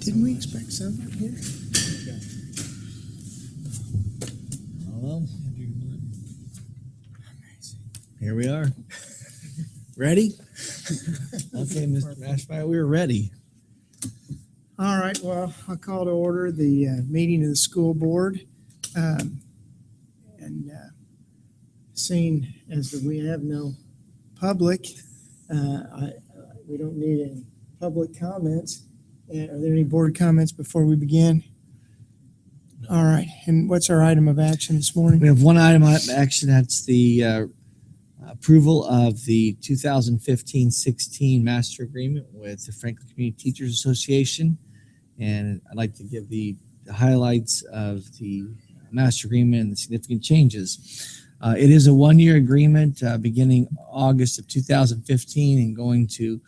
Didn't we expect something here? Well, here we are. Ready? Okay, Mr. Mashmeyer, we're ready. All right, well, I'll call to order the meeting of the school board. Seeing as that we have no public, we don't need any public comments. Are there any board comments before we begin? All right, and what's our item of action this morning? We have one item of action. That's the approval of the 2015-16 master agreement with the Franklin Community Teachers Association. And I'd like to give the highlights of the master agreement and the significant changes. It is a one-year agreement beginning August of 2015 and going to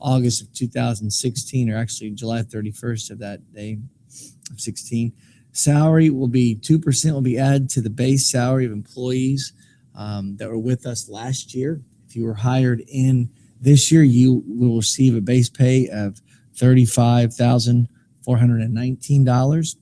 August of 2016, or actually July 31st of that day of 16. Salary will be 2% will be added to the base salary of employees that were with us last year. If you were hired in this year, you will receive a base pay of $35,419.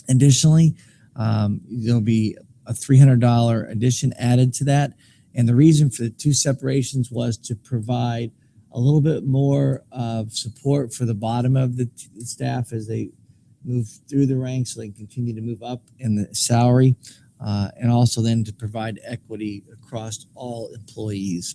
Additionally, there'll be a $300 addition added to that. And the reason for the two separations was to provide a little bit more of support for the bottom of the staff as they move through the ranks, so they can continue to move up in the salary, and also then to provide equity across all employees.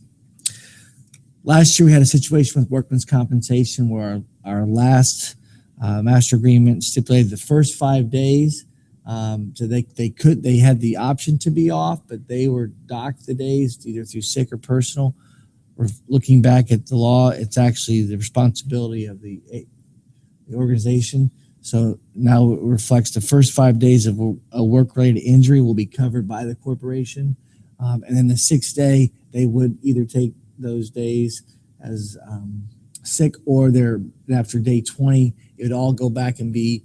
Last year, we had a situation with workman's compensation where our last master agreement stipulated the first 5 days. So they had the option to be off, but they were docked the days either through sick or personal. We're looking back at the law. It's actually the responsibility of the organization. So now it reflects the first 5 days of a work-related injury will be covered by the corporation. And then the 6th day, they would either take those days as sick, or after day 20, it would all go back and be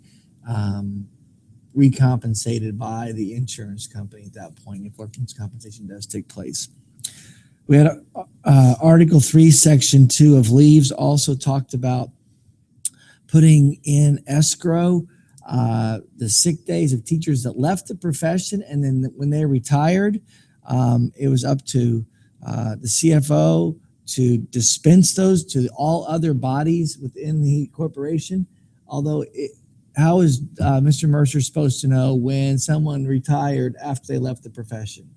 recompensated by the insurance company at that point if workman's compensation does take place. We had Article 3, Section 2 of leaves also talked about putting in escrow the sick days of teachers that left the profession, and then when they retired, it was up to the CFO to dispense those to all other bodies within the corporation. Although, how is Mr. Mercer supposed to know when someone retired after they left the profession?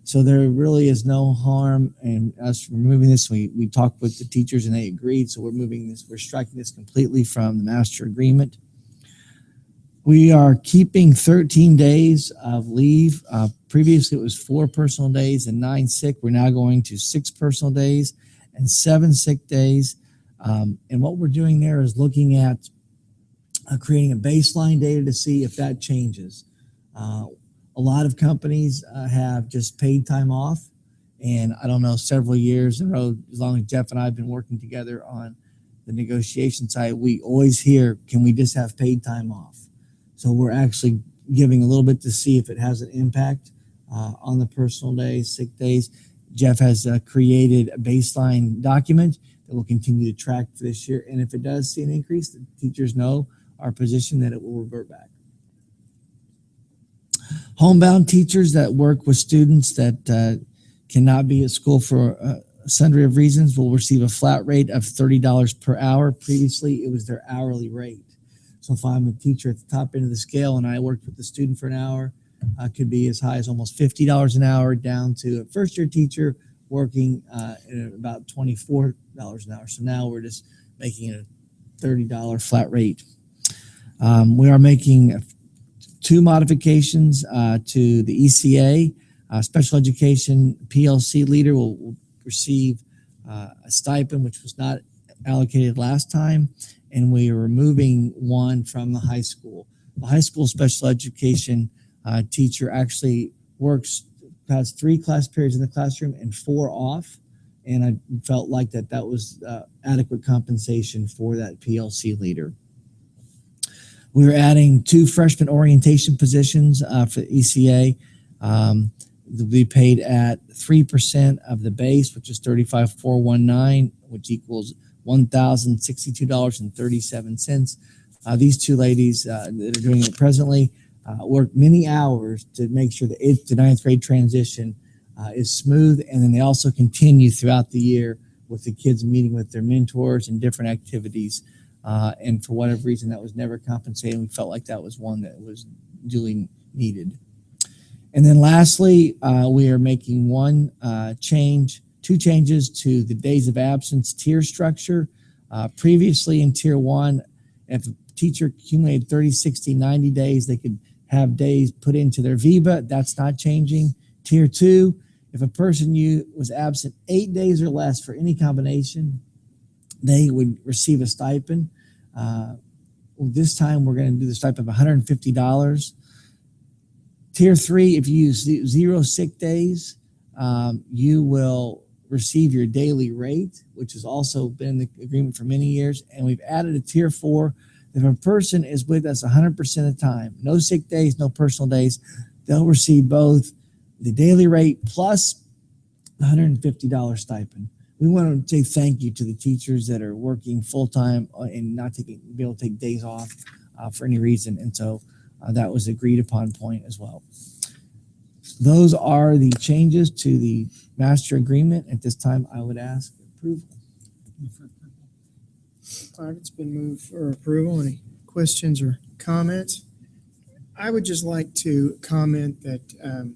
So there really is no harm in us removing this. We talked with the teachers and they agreed. So we're striking this completely from the master agreement. We are keeping 13 days of leave. Previously, it was 4 personal days and 9 sick. We're now going to 6 personal days and 7 sick days. And what we're doing there is looking at creating a baseline data to see if that changes. A lot of companies have just paid time off, and I don't know, several years in a row, as long as Jeff and I have been working together on the negotiation side, we always hear, can we just have paid time off? So we're actually giving a little bit to see if it has an impact on the personal days, sick days. Jeff has created a baseline document that we'll continue to track for this year, and if it does see an increase, the teachers know our position that it will revert back. Homebound teachers that work with students that cannot be at school for a sundry of reasons will receive a flat rate of $30 per hour. Previously, it was their hourly rate. So if I'm a teacher at the top end of the scale and I worked with the student for an hour, could be as high as almost $50 an hour, down to a first-year teacher working at about $24 an hour. So now we're just making it a $30 flat rate. We are making 2 modifications to the ECA. Special education PLC leader will receive a stipend, which was not allocated last time, and we are removing one from the high school. The high school special education teacher actually has 3 class periods in the classroom and 4 off, and I felt like that was adequate compensation for that PLC leader. We're adding 2 freshman orientation positions for ECA. They'll be paid at 3% of the base, which is $35,419, which equals $1,062.37. These two ladies that are doing it presently work many hours to make sure the 8th to 9th grade transition is smooth, and then they also continue throughout the year with the kids meeting with their mentors and different activities. And for whatever reason, that was never compensated. We felt like that was one that was duly needed. And then lastly, we are making two changes to the days of absence tier structure. Previously in tier 1, if a teacher accumulated 30, 60, 90 days, they could have days put into their VBA. That's not changing. Tier 2, if a person was absent 8 days or less for any combination, they would receive a stipend. This time we're going to do the stipend of $150. Tier 3, if you use 0 sick days, you will receive your daily rate, which has also been in the agreement for many years. And we've added a tier 4. If a person is with us 100% of the time, no sick days, no personal days, they'll receive both the daily rate plus the $150 stipend. We want to say thank you to the teachers that are working full-time and not be able to take days off for any reason. And so that was agreed upon point as well. Those are the changes to the master agreement. At this time, I would ask approval. All right, it's been moved for approval. Any questions or comments? I would just like to comment that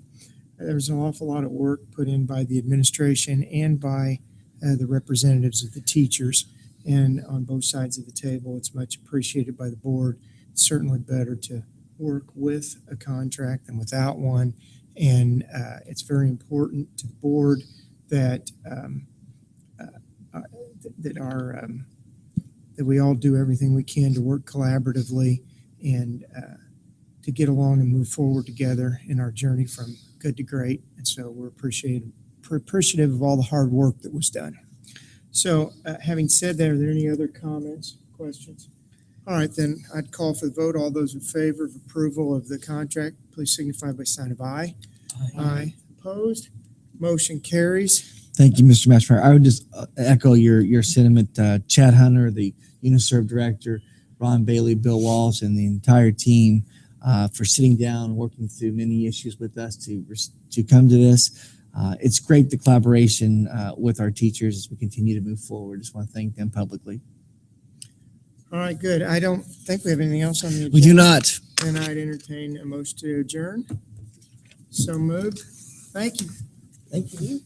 there was an awful lot of work put in by the administration and by the representatives of the teachers, and on both sides of the table. It's much appreciated by the board. It's certainly better to work with a contract than without one, and it's very important to the board that that we all do everything we can to work collaboratively and to get along and move forward together in our journey from good to great. And so we're appreciative of all the hard work that was done. So having said that, are there any other comments, questions? All right, then I'd call for the vote. All those in favor of approval of the contract, please signify by sign of aye. Aye. Opposed? Motion carries. Thank you, Mr. Mashmeyer. I would just echo your sentiment. Chad Hunter, the UNISERV director, Ron Bailey, Bill Walsh, and the entire team for sitting down, working through many issues with us to come to this. It's great, the collaboration with our teachers as we continue to move forward. Just want to thank them publicly. All right, good. I don't think we have anything else on the agenda. We do not. And I'd entertain a motion to adjourn. So moved. Thank you. Thank you.